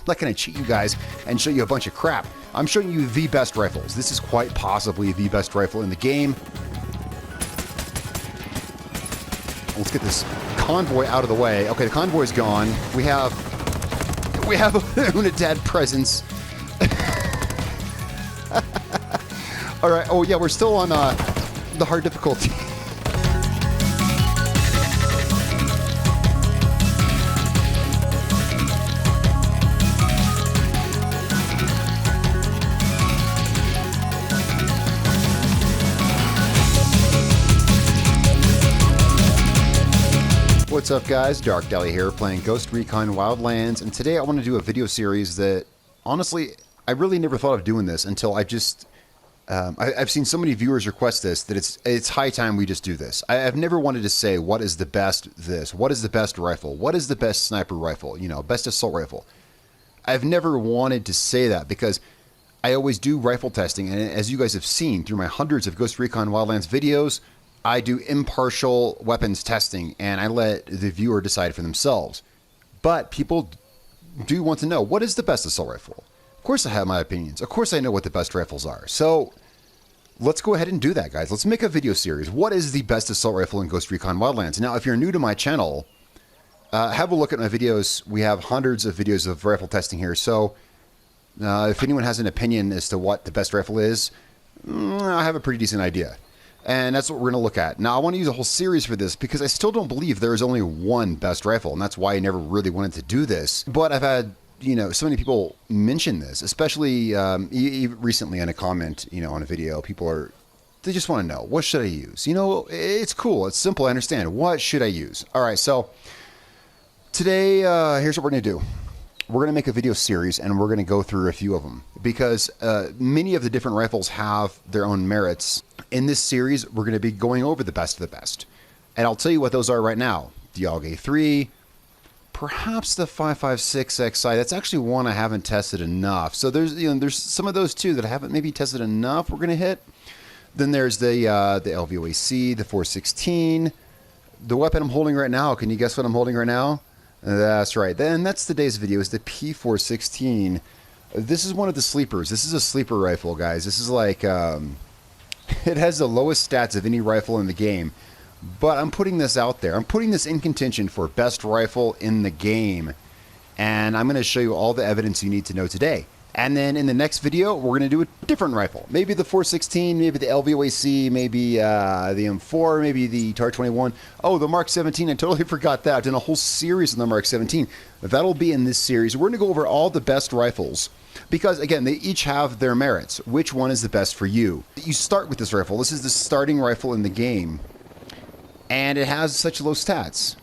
not going to cheat you guys and show you a bunch of crap. I'm showing you the best rifles. This is quite possibly the best rifle in the game. Let's get this convoy out of the way. Okay, the convoy's gone. We have a Unidad presence. All right. Oh yeah, we're still on the hard difficulty. What's up guys, Darkdally here playing Ghost Recon Wildlands, and today I want to do a video series that, honestly, I really never thought of doing this until I've seen so many viewers request this that it's high time we just do this. I've never wanted to say what is the best this, what is the best rifle, what is the best sniper rifle, you know, best assault rifle. I've never wanted to say that because I always do rifle testing, and as you guys have seen through my hundreds of Ghost Recon Wildlands videos, I do impartial weapons testing, and I let the viewer decide for themselves. But people do want to know, what is the best assault rifle? Of course I have my opinions. Of course I know what the best rifles are. So let's go ahead and do that, guys. Let's make a video series. What is the best assault rifle in Ghost Recon Wildlands? Now, if you're new to my channel, have a look at my videos. We have hundreds of videos of rifle testing here. So if anyone has an opinion as to what the best rifle is, I have a pretty decent idea. And that's what we're going to look at. Now, I want to use a whole series for this because I still don't believe there is only one best rifle, and that's why I never really wanted to do this. But I've had, you know, so many people mention this, especially recently in a comment, you know, on a video. They just want to know, what should I use? You know, it's cool. It's simple. I understand. What should I use? All right, so today, here's what we're going to do. We're going to make a video series, and we're going to go through a few of them because many of the different rifles have their own merits. In this series, we're going to be going over the best of the best. And I'll tell you what those are right now. The AUG A3, perhaps the 5.56 XI. That's actually one I haven't tested enough. So there's some of those too that I haven't maybe tested enough we're going to hit. Then there's the LVOAC, the 416. The weapon I'm holding right now, can you guess what I'm holding right now? That's right. Then that's today's video, is the P416. This is one of the sleepers. This is a sleeper rifle, guys. This is like, it has the lowest stats of any rifle in the game. But I'm putting this out there. I'm putting this in contention for best rifle in the game. And I'm going to show you all the evidence you need to know today. And then in the next video, we're going to do a different rifle. Maybe the 416, maybe the LVOAC, maybe the M4, maybe the TAR-21. Oh, the Mark 17, I totally forgot that. I've done a whole series on the Mark 17. That'll be in this series. We're going to go over all the best rifles. Because, again, they each have their merits. Which one is the best for you? You start with this rifle. This is the starting rifle in the game. And it has such low stats.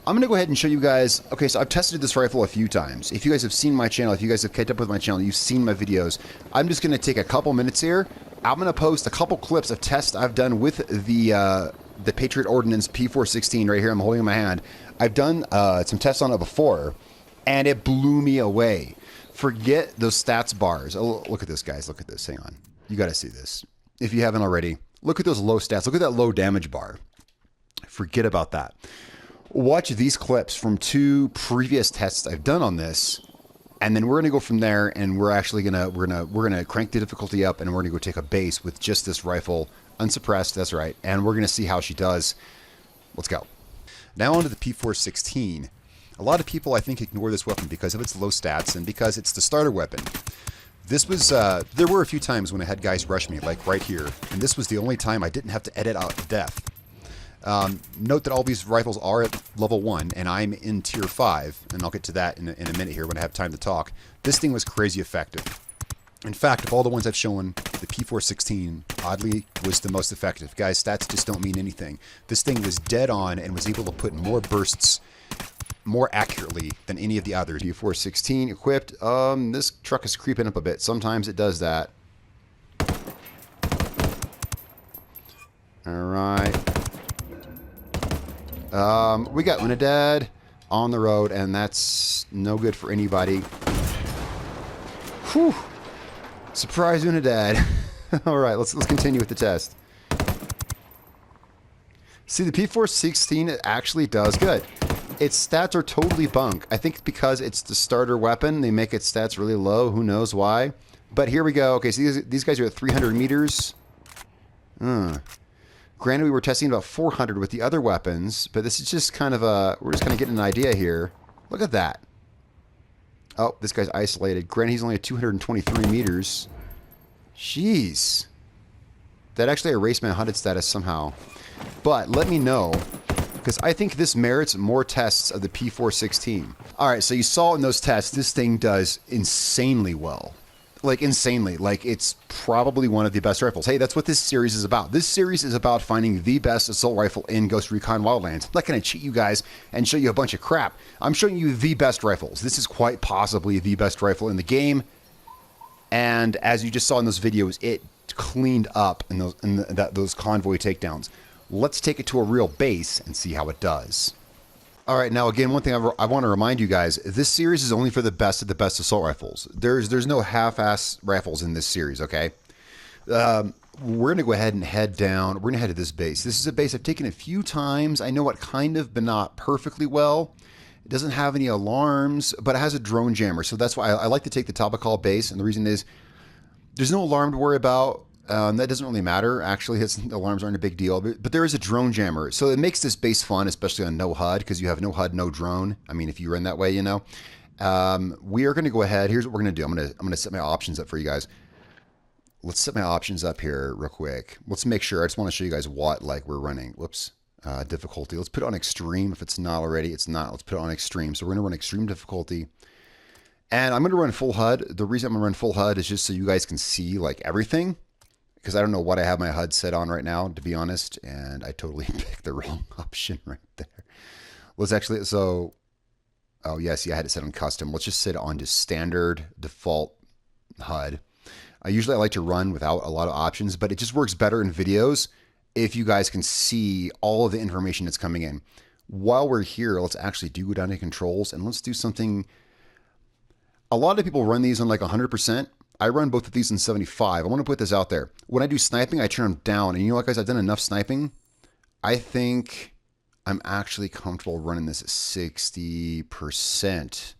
I'm going to go ahead and show you guys. Okay, so I've tested this rifle a few times. If you guys have seen my channel, if you guys have kept up with my channel, you've seen my videos. I'm just going to take a couple minutes here. I'm going to post a couple clips of tests I've done with the Patriot Ordnance P416 right here. I'm holding in my hand. I've done some tests on it before, and it blew me away. Forget those stats bars. Oh, look at this, guys. Look at this. Hang on. You got to see this. If you haven't already, look at those low stats. Look at that low damage bar. Forget about that. Watch these clips from 2 previous tests I've done on this, and then we're gonna go from there. And we're actually gonna crank the difficulty up, and we're gonna go take a base with just this rifle, unsuppressed. That's right. And we're gonna see how she does. Let's go. Now onto the P416. A lot of people, I think, ignore this weapon because of its low stats and because it's the starter weapon. This was, there were a few times when I had guys rush me, like right here, and this was the only time I didn't have to edit out death. Note that all these rifles are at level 1, and I'm in tier 5, and I'll get to that in a minute here when I have time to talk. This thing was crazy effective. In fact, of all the ones I've shown, the P416, oddly, was the most effective. Guys, stats just don't mean anything. This thing was dead on and was able to put more bursts more accurately than any of the others. P416 equipped. This truck is creeping up a bit. Sometimes it does that. Alright. We got Unidad on the road, and that's no good for anybody. Whew. Surprise Unidad. Alright, let's continue with the test. See, the P416, it actually does good. its stats are totally bunk. I think because it's the starter weapon, they make its stats really low. Who knows why? But here we go. Okay, so these guys are at 300 meters. Granted, we were testing about 400 with the other weapons, but this is just kind of a... We're just kind of getting an idea here. Look at that. Oh, this guy's isolated. Granted, he's only at 223 meters. Jeez. That actually erased my hunted status somehow. But let me know, because I think this merits more tests of the P416. Alright, so you saw in those tests, this thing does insanely well. Like, insanely. Like, it's probably one of the best rifles. Hey, that's what this series is about. This series is about finding the best assault rifle in Ghost Recon Wildlands. I'm not going to cheat you guys and show you a bunch of crap. I'm showing you the best rifles. This is quite possibly the best rifle in the game. And as you just saw in those videos, it cleaned up in those convoy takedowns. Let's take it to a real base and see how it does. All right, now again, one thing I want to remind you guys, this series is only for the best of the best assault rifles. There's no half-ass rifles in this series, okay? We're going to go ahead and head down. We're going to head to this base. This is a base I've taken a few times. I know it kind of, but not perfectly well. It doesn't have any alarms, but it has a drone jammer, so that's why I like to take the Tabakal base, and the reason is there's no alarm to worry about. That doesn't really matter. Actually, alarms aren't a big deal, but there is a drone jammer. So it makes this base fun, especially on no HUD, because you have no HUD, no drone. I mean, if you run that way, you know. We are going to go ahead. Here's what we're going to do. I'm going to set my options up for you guys. Let's set my options up here real quick. Let's make sure. I just want to show you guys what like we're running. Whoops. Difficulty. Let's put it on extreme. If it's not already, it's not. Let's put it on extreme. So we're going to run extreme difficulty. And I'm going to run full HUD. The reason I'm going to run full HUD is just so you guys can see like everything. Because I don't know what I have my HUD set on right now, to be honest, and I totally picked the wrong option right there. Let's actually, so, oh yes, yeah, I had it set on custom. Let's just set it on just standard default HUD. Usually I like to run without a lot of options, but it just works better in videos if you guys can see all of the information that's coming in. While we're here, let's actually go down to controls and let's do something. A lot of people run these on like 100%. I run both of these in 75. I want to put this out there. When I do sniping, I turn them down. And you know what, guys? I've done enough sniping. I think I'm actually comfortable running this at 60%.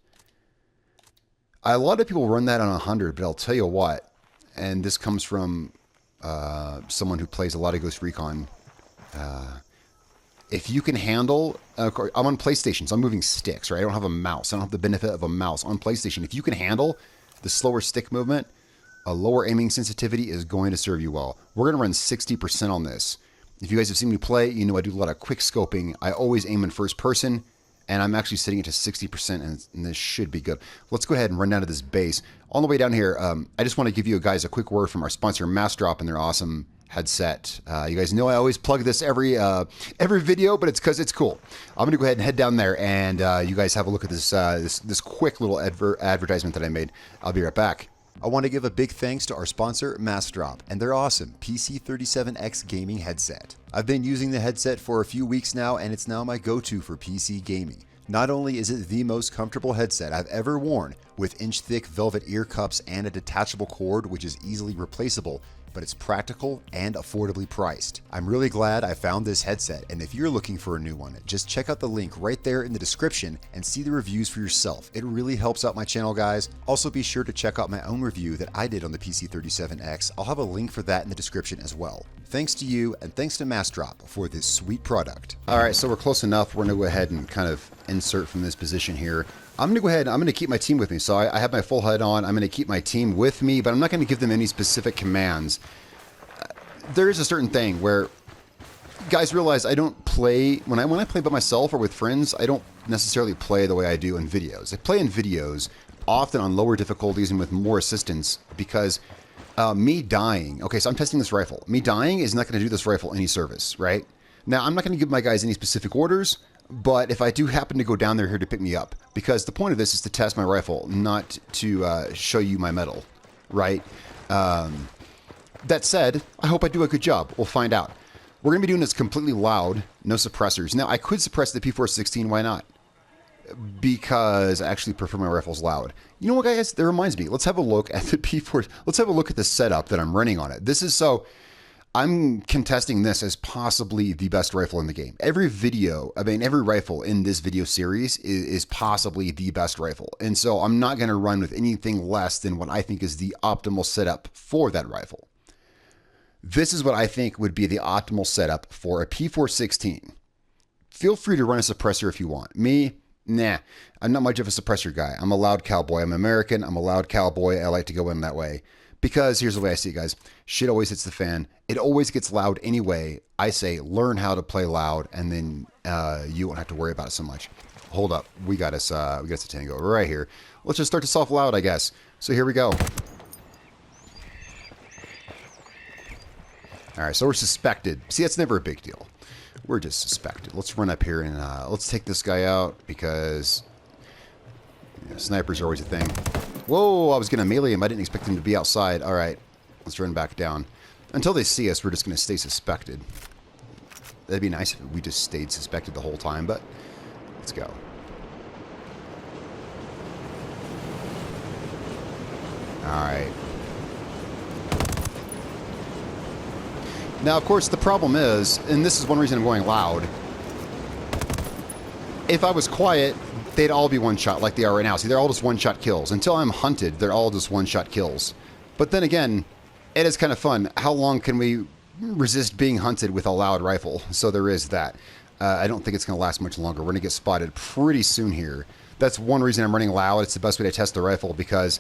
A lot of people run that on 100, but I'll tell you what, and this comes from someone who plays a lot of Ghost Recon. If you can handle, I'm on PlayStation, so I'm moving sticks, right? I don't have a mouse. I don't have the benefit of a mouse. On PlayStation, if you can handle the slower stick movement, a lower aiming sensitivity is going to serve you well. We're going to run 60% on this. If you guys have seen me play, you know I do a lot of quick scoping. I always aim in first person, and I'm actually setting it to 60%, and this should be good. Let's go ahead and run down to this base. On the way down here, I just want to give you guys a quick word from our sponsor, Massdrop, and their awesome headset. You guys know I always plug this every video, but it's because it's cool. I'm gonna go ahead and head down there, and you guys have a look at this this quick little advertisement that I made. I'll be right back. I want to give a big thanks to our sponsor, Massdrop, and their awesome PC37X gaming headset. I've been using the headset for a few weeks now, and it's now my go-to for PC gaming. Not only is it the most comfortable headset I've ever worn, with inch-thick velvet ear cups and a detachable cord which is easily replaceable, but it's practical and affordably priced. I'm really glad I found this headset, and if you're looking for a new one, just check out the link right there in the description and see the reviews for yourself. It really helps out my channel, guys. Also be sure to check out my own review that I did on the PC37X. I'll have a link for that in the description as well. Thanks to you, and thanks to Massdrop for this sweet product. All right, so we're close enough. We're gonna go ahead and kind of insert from this position here. I'm going to go ahead and I'm going to keep my team with me. So I have my full HUD on. I'm going to keep my team with me, but I'm not going to give them any specific commands. There is a certain thing where guys realize I don't play, when I play by myself or with friends, I don't necessarily play the way I do in videos. I play in videos often on lower difficulties and with more assistance because me dying, okay, so I'm testing this rifle. Me dying is not going to do this rifle any service, right? Now, I'm not going to give my guys any specific orders, but if I do happen to go down there here to pick me up, because the point of this is to test my rifle, not to show you my medal, right? That said, I hope I do a good job. We'll find out. We're going to be doing this completely loud, no suppressors. Now, I could suppress the P416, why not? Because I actually prefer my rifles loud. You know what, guys? That reminds me. Let's have a look at the P4. Let's have a look at the setup that I'm running on it. This is so... I'm contesting this as possibly the best rifle in the game. Every rifle in this video series is possibly the best rifle. And so I'm not going to run with anything less than what I think is the optimal setup for that rifle. This is what I think would be the optimal setup for a P416. Feel free to run a suppressor if you want. Me, nah, I'm not much of a suppressor guy. I'm a loud cowboy. I'm American. I'm a loud cowboy. I like to go in that way. Because here's the way I see it, guys. Shit always hits the fan. It always gets loud anyway. I say learn how to play loud, and then you won't have to worry about it so much. Hold up. We got us a tango right here. Let's just start this off loud, I guess. So here we go. All right, so we're suspected. See, that's never a big deal. We're just suspected. Let's run up here and let's take this guy out because snipers are always a thing. Whoa, I was going to melee him. I didn't expect him to be outside. All right, let's run back down. Until they see us, we're just going to stay suspected. That'd be nice if we just stayed suspected the whole time, but let's go. All right. Now, of course, the problem is, and this is one reason I'm going loud, if I was quiet, they'd all be one-shot like they are right now. See, they're all just one-shot kills. Until I'm hunted, they're all just one-shot kills. But then again, it is kind of fun. How long can we resist being hunted with a loud rifle? So there is that. I don't think it's going to last much longer. We're going to get spotted pretty soon here. That's one reason I'm running loud. It's the best way to test the rifle, because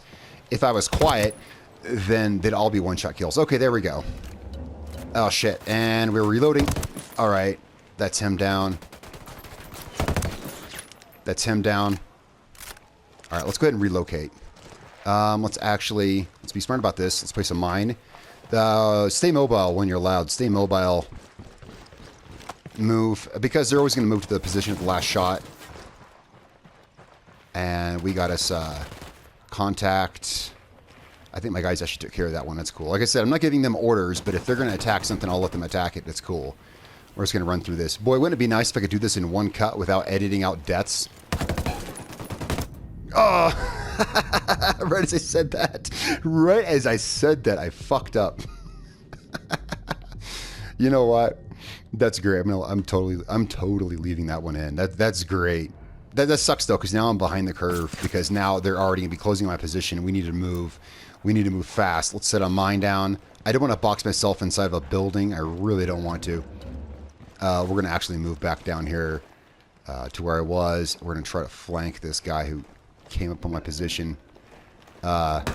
if I was quiet, then they'd all be one-shot kills. Okay, there we go. Oh, shit. And we're reloading. All right. That's him down. That's him down. All right, let's go ahead and relocate. Let's be smart about this. Let's place a mine. Stay mobile when you're loud. Stay mobile. Move, because they're always going to move to the position of the last shot. And we got us contact. I think my guys actually took care of that one. That's cool. Like I said, I'm not giving them orders, but if they're going to attack something, I'll let them attack it. That's cool. We're just going to run through this. Boy, wouldn't it be nice if I could do this in one cut without editing out deaths? Oh! Right as I said that. Right as I said that, I fucked up. You know what? That's great. I'm totally leaving that one in. That's great. That sucks though, because now I'm behind the curve, because now they're already going to be closing my position. We need to move. We need to move fast. Let's set a mine down. I don't want to box myself inside of a building. I really don't want to. We're going to actually move back down here to where I was. We're going to try to flank this guy who came up on my position. That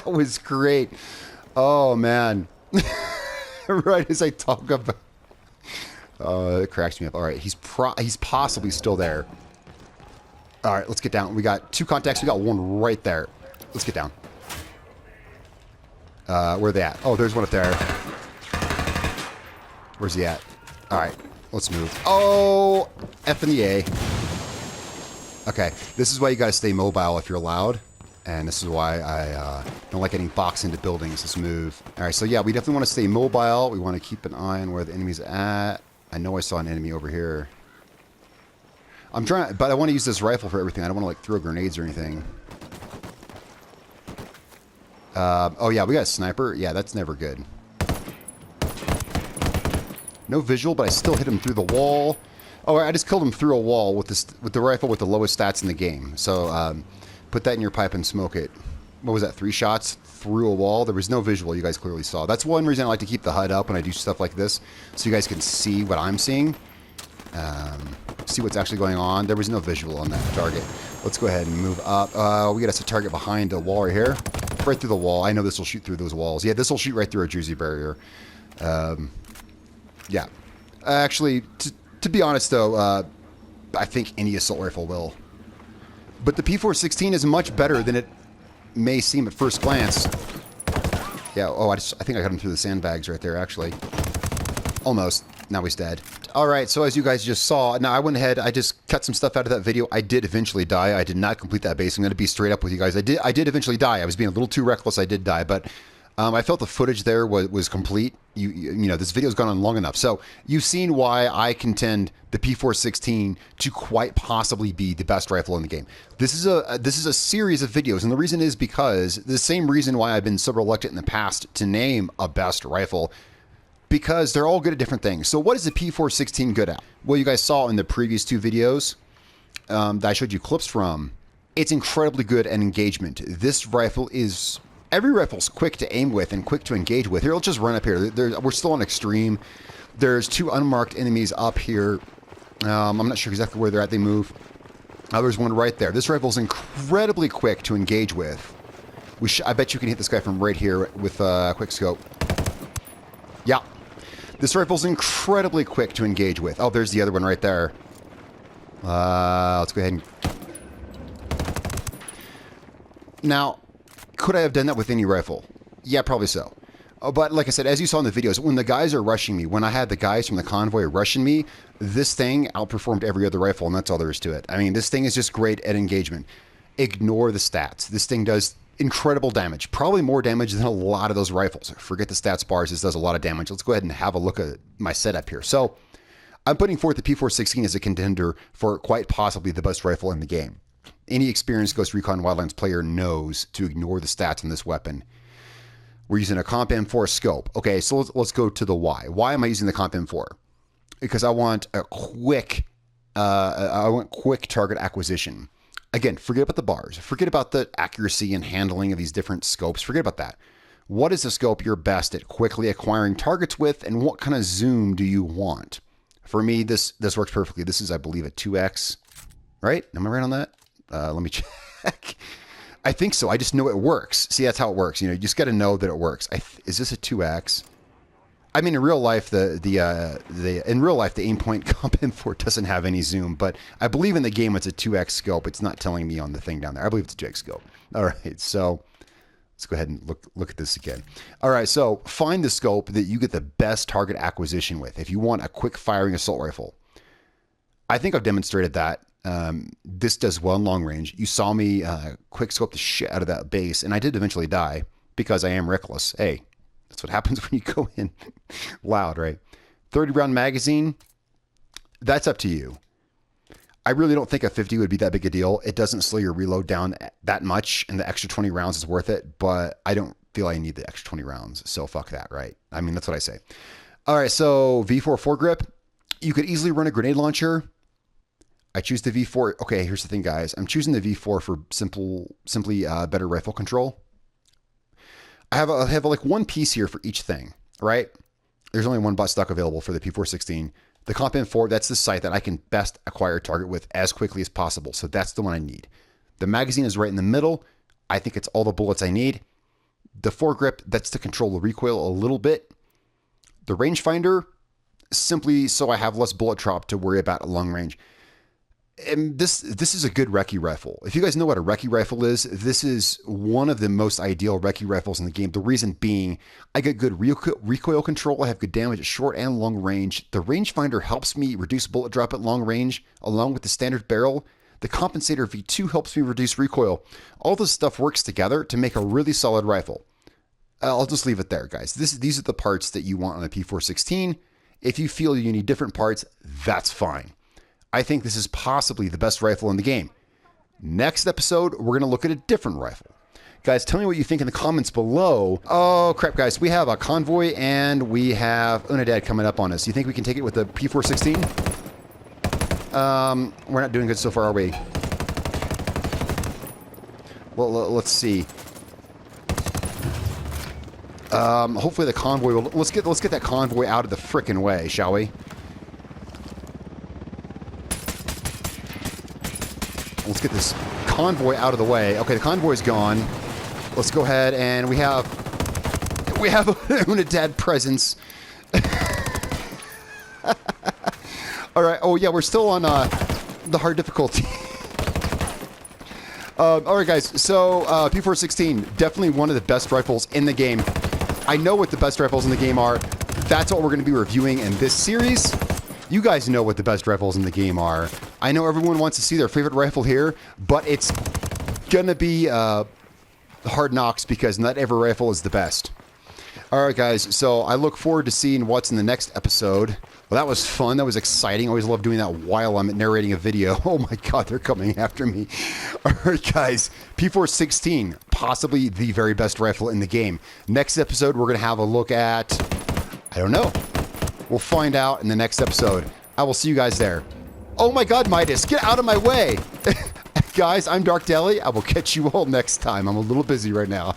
was great. Oh, man. Right as I talk about... it cracks me up. All right, he's possibly still there. All right, let's get down. We got 2 contacts. We got one right there. Let's get down. Where are they at? Oh, there's one up there. Where's he at? All right, let's move. Oh, F in the A. Okay, this is why you gotta stay mobile if you're loud. And this is why I don't like getting boxed into buildings. Let's move. All right, so yeah, we definitely want to stay mobile. We want to keep an eye on where the enemy's at. I know I saw an enemy over here. I'm trying, but I want to use this rifle for everything. I don't want to like throw grenades or anything. Oh yeah, we got a sniper. Yeah, that's never good. No visual, but I still hit him through the wall. Oh, I just killed him through a wall with the rifle with the lowest stats in the game. So put that in your pipe and smoke it. What was that? 3 shots through a wall? There was no visual. You guys clearly saw. That's one reason I like to keep the HUD up when I do stuff like this, so you guys can see what I'm seeing. See what's actually going on. There was no visual on that target. Let's go ahead and move up. We got us a target behind a wall right here. Right through the wall. I know this will shoot through those walls. Yeah, this will shoot right through a Jersey barrier. Yeah. Actually, to be honest, though, I think any assault rifle will. But the P416 is much better than it may seem at first glance. Yeah, oh, I think I got him through the sandbags right there, actually. Almost. Now he's dead. All right, so as you guys just saw, now I went ahead, I just cut some stuff out of that video. I did eventually die. I did not complete that base. I'm going to be straight up with you guys. I did eventually die. I was being a little too reckless. I did die, but I felt the footage there was complete. You know, this video's gone on long enough. So you've seen why I contend the P416 to quite possibly be the best rifle in the game. This is a series of videos, and the reason is because the same reason why I've been so reluctant in the past to name a best rifle, because they're all good at different things. So what is the P416 good at? Well, you guys saw in the previous two videos that I showed you clips from, it's incredibly good at engagement. This rifle is... Every rifle's quick to aim with and quick to engage with. Here, let's just run up here. We're still on extreme. There's two unmarked enemies up here. I'm not sure exactly where they're at. They move. There's one right there. This rifle's incredibly quick to engage with. I bet you can hit this guy from right here with a quick scope. Yeah. This rifle's incredibly quick to engage with. Oh, there's the other one right there. Let's go ahead and... Now... Could I have done that with any rifle? Yeah, probably so. But like I said, as you saw in the videos, when the guys are rushing me, when I had the guys from the convoy rushing me, this thing outperformed every other rifle, and that's all there is to it. I mean, this thing is just great at engagement. Ignore the stats. This thing does incredible damage. Probably more damage than a lot of those rifles. Forget the stats bars. This does a lot of damage. Let's go ahead and have a look at my setup here. So I'm putting forth the P416 as a contender for quite possibly the best rifle in the game. Any experienced Ghost Recon Wildlands player knows to ignore the stats on this weapon. We're using a Comp M4 scope. Okay, so let's go to the why. Why am I using the Comp M4? Because I want a quick, quick target acquisition. Again, forget about the bars. Forget about the accuracy and handling of these different scopes. Forget about that. What is the scope you're best at quickly acquiring targets with, and what kind of zoom do you want? For me, this works perfectly. This is, I believe, a 2X, right? Am I right on that? Let me check. I think so. I just know it works. See, that's how it works. You know, you just got to know that it works. Is this a 2X? I mean, in real life, the aimpoint Comp M4 doesn't have any zoom, but I believe in the game it's a 2X scope. It's not telling me on the thing down there. I believe it's a 2X scope. All right, so let's go ahead and look at this again. All right, so find the scope that you get the best target acquisition with. If you want a quick firing assault rifle, I think I've demonstrated that. This does well in long range. You saw me quick scope the shit out of that base, and I did eventually die because I am reckless. Hey, that's what happens when you go in loud, right? 30 round magazine, that's up to you. I really don't think a 50 would be that big a deal. It doesn't slow your reload down that much, and the extra 20 rounds is worth it, but I don't feel I need the extra 20 rounds, so fuck that, right? I mean, that's what I say. All right, so V4 foregrip. You could easily run a grenade launcher. I choose the V4. Okay, here's the thing, guys. I'm choosing the V4 for simply better rifle control. I have like one piece here for each thing, right? There's only one bot stock available for the P416. The Comp M4, that's the sight that I can best acquire a target with as quickly as possible. So that's the one I need. The magazine is right in the middle. I think it's all the bullets I need. The foregrip, that's to control the recoil a little bit. The rangefinder, simply so I have less bullet drop to worry about at long range. And this is a good recce rifle. If you guys know what a recce rifle is, this is one of the most ideal recce rifles in the game. The reason being, I get good recoil control. I have good damage at short and long range. The rangefinder helps me reduce bullet drop at long range, along with the standard barrel. The compensator V2 helps me reduce recoil. All this stuff works together to make a really solid rifle. I'll just leave it there, guys. These are the parts that you want on the P416. If you feel you need different parts, that's fine. I think this is possibly the best rifle in the game. Next episode, we're going to look at a different rifle. Guys, tell me what you think in the comments below. Oh, crap, guys. We have a convoy and we have Unidad coming up on us. You think we can take it with the P416? We're not doing good so far, are we? Well, let's see. Hopefully the convoy will... Let's get that convoy out of the frickin' way, shall we? Let's get this convoy out of the way. Okay, the convoy's gone. Let's go ahead and we have Unidad presence. All right. Oh yeah, we're still on the hard difficulty. All right, guys. So P416, definitely one of the best rifles in the game. I know what the best rifles in the game are. That's what we're going to be reviewing in this series. You guys know what the best rifles in the game are. I know everyone wants to see their favorite rifle here, but it's gonna be hard knocks because not every rifle is the best. All right, guys. So I look forward to seeing what's in the next episode. Well, that was fun. That was exciting. Always love doing that while I'm narrating a video. Oh my God, they're coming after me. All right, guys. P416, possibly the very best rifle in the game. Next episode, we're going to have a look at, I don't know. We'll find out in the next episode. I will see you guys there. Oh my God, Midas, get out of my way. Guys, I'm Darkdally. I will catch you all next time. I'm a little busy right now.